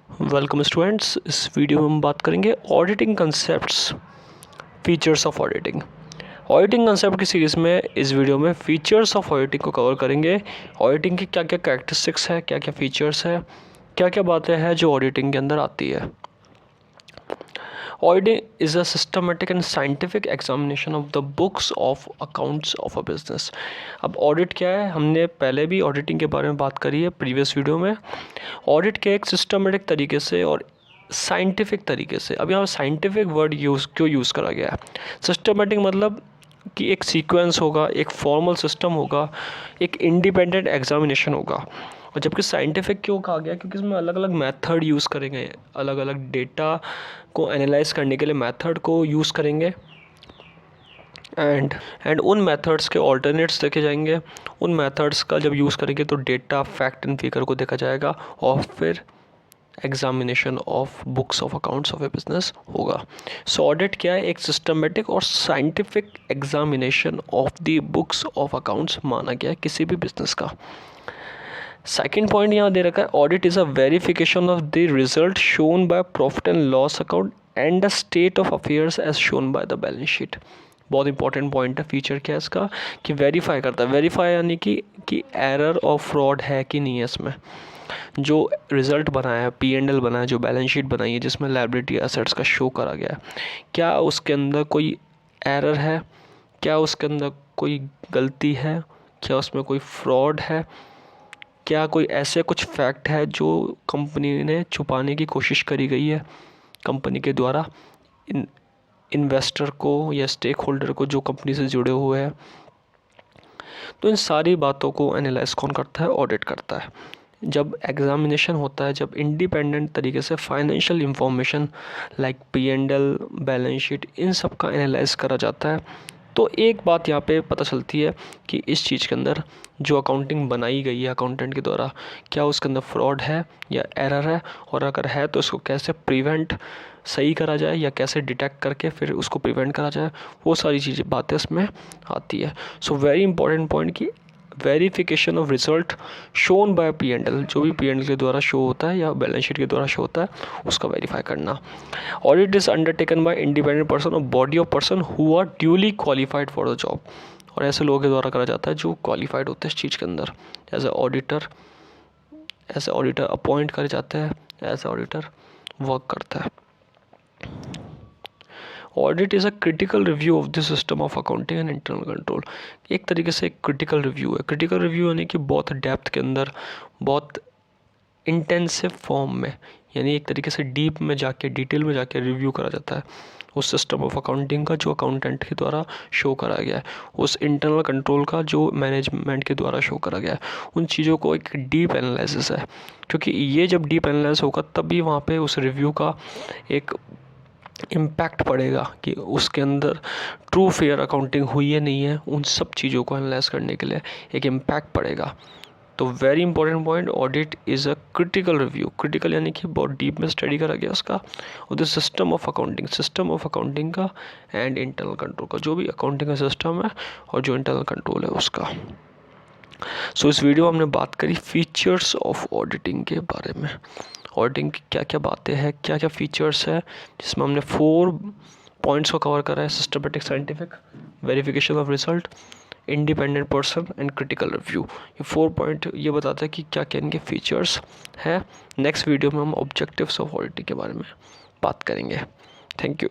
Welcome students. इस video में हम बात करेंगे auditing concepts, features of auditing. Auditing concept की सीरीज़ में इस वीडियो में फीचर्स ऑफ ऑडिटिंग को कवर करेंगे। ऑडिटिंग की क्या क्या कैरेक्टरिस्टिक्स है, क्या क्या फीचर्स है, क्या क्या बातें हैं जो ऑडिटिंग के अंदर आती है। Auditing is a systematic and scientific examination of the books of accounts of a business। अब ऑडिट क्या है, हमने पहले भी ऑडिटिंग के बारे में बात करी है प्रीवियस वीडियो में। ऑडिट के एक सिस्टमेटिक तरीके से और साइंटिफिक तरीके से, अब यहाँ साइंटिफिक वर्ड क्यों यूज़ करा गया है? सिस्टमेटिक मतलब कि एक सीक्वेंस होगा, एक फॉर्मल सिस्टम होगा, एक इंडिपेंडेंट एग्जामिनेशन होगा। और जबकि साइंटिफिक क्यों कहा गया? क्योंकि इसमें अलग अलग मेथड यूज़ करेंगे, अलग अलग डेटा को एनालाइज करने के लिए मेथड को यूज़ करेंगे एंड उन मेथड्स के ऑल्टरनेट्स देखे जाएंगे। उन मेथड्स का जब यूज़ करेंगे तो डेटा, फैक्ट एंड फिगर को देखा जाएगा और फिर examination of books of accounts of A business होगा। सो ऑडिट क्या है? एक सिस्टमेटिक और scientific examination of the books of accounts माना गया है किसी भी बिजनेस का। सेकेंड पॉइंट यहाँ दे रखा है, audit is a verification of the result shown by profit and loss account and the state of affairs as shown by the balance sheet. बहुत इंपॉर्टेंट पॉइंट है। फीचर क्या है इसका कि वेरीफाई करता है। वेरीफाई यानी कि एरर और फ्रॉड है कि नहीं है इसमें। जो रिज़ल्ट बनाया है, P&L बनाया है, जो बैलेंस शीट बनाई है जिसमें लायबिलिटी एसेट्स का शो करा गया है, क्या उसके अंदर कोई एरर है, क्या उसके अंदर कोई गलती है, क्या उसमें कोई फ्रॉड है, क्या कोई ऐसे कुछ फैक्ट है जो कंपनी ने छुपाने की कोशिश करी गई है कंपनी के द्वारा इन्वेस्टर को या स्टेक होल्डर को जो कंपनी से जुड़े हुए हैं। तो इन सारी बातों को एनालाइज कौन करता है? ऑडिट करता है। जब एग्जामिनेशन होता है, जब इंडिपेंडेंट तरीके से financial information like P&L, balance sheet, इन सब का एनालाइज करा जाता है, तो एक बात यहाँ पे पता चलती है कि इस चीज़ के अंदर जो अकाउंटिंग बनाई गई है अकाउंटेंट के द्वारा, क्या उसके अंदर फ्रॉड है या एरर है, और अगर है तो इसको कैसे प्रिवेंट सही करा जाए या कैसे डिटेक्ट करके फिर उसको प्रिवेंट करा जाए। वो सारी चीज़ें बातें इसमें आती है। सो वेरी इंपॉर्टेंट पॉइंट कि verification of result shown bye P&L, जो भी P&L के द्वारा शो होता है या बैलेंस शीट के द्वारा शो होता है उसका वेरीफाई करना। Audit is undertaken by independent person और body of person who are duly qualified for the job. और ऐसे लोगों के द्वारा करा जाता है जो क्वालिफाइड होते हैं इस चीज़ के अंदर। ऐसे ऑडिटर अपॉइंट करे जाते हैं, ऐसे ऑडिटर वर्क करता है। Audit is a critical review of the system of accounting and internal control. एक तरीके से एक क्रिटिकल रिव्यू है। क्रिटिकल रिव्यू यानी कि बहुत डेप्थ के अंदर, बहुत इंटेंसिव फॉर्म में, यानी एक तरीके से डीप में जाके, डिटेल में जाके रिव्यू करा जाता है उस सिस्टम ऑफ अकाउंटिंग का जो अकाउंटेंट के द्वारा शो करा गया है, उस इंटरनल कंट्रोल का जो मैनेजमेंट के द्वारा शो करा गया है। उन चीज़ों को एक डीप एनालिसिस है, क्योंकि ये जब डीप एनालिसिस होगा तभी वहाँ पे उस रिव्यू का एक इम्पैक्ट पड़ेगा कि उसके अंदर ट्रू फेयर अकाउंटिंग हुई है नहीं है। उन सब चीज़ों को एनालाइज करने के लिए एक इम्पैक्ट पड़ेगा। तो very important point, audit is a critical review. Critical यानी कि बहुत डीप में स्टडी करा गया उसका, और द सिस्टम ऑफ अकाउंटिंग का एंड इंटरनल कंट्रोल का, जो भी अकाउंटिंग का सिस्टम है और जो इंटरनल कंट्रोल है उसका। सो इस वीडियो में हमने बात करी फीचर्स ऑफ ऑडिटिंग के बारे में। ऑडिटिंग की क्या क्या बातें हैं, क्या क्या फीचर्स है, जिसमें हमने 4 पॉइंट्स को कवर करा है। Systematic, scientific, verification of result, independent person and critical review. ये 4 पॉइंट ये बताते हैं कि क्या क्या इनके फीचर्स है। नेक्स्ट वीडियो में हम ऑब्जेक्टिव्स ऑफ ऑडिटिंग के बारे में बात करेंगे। Thank you.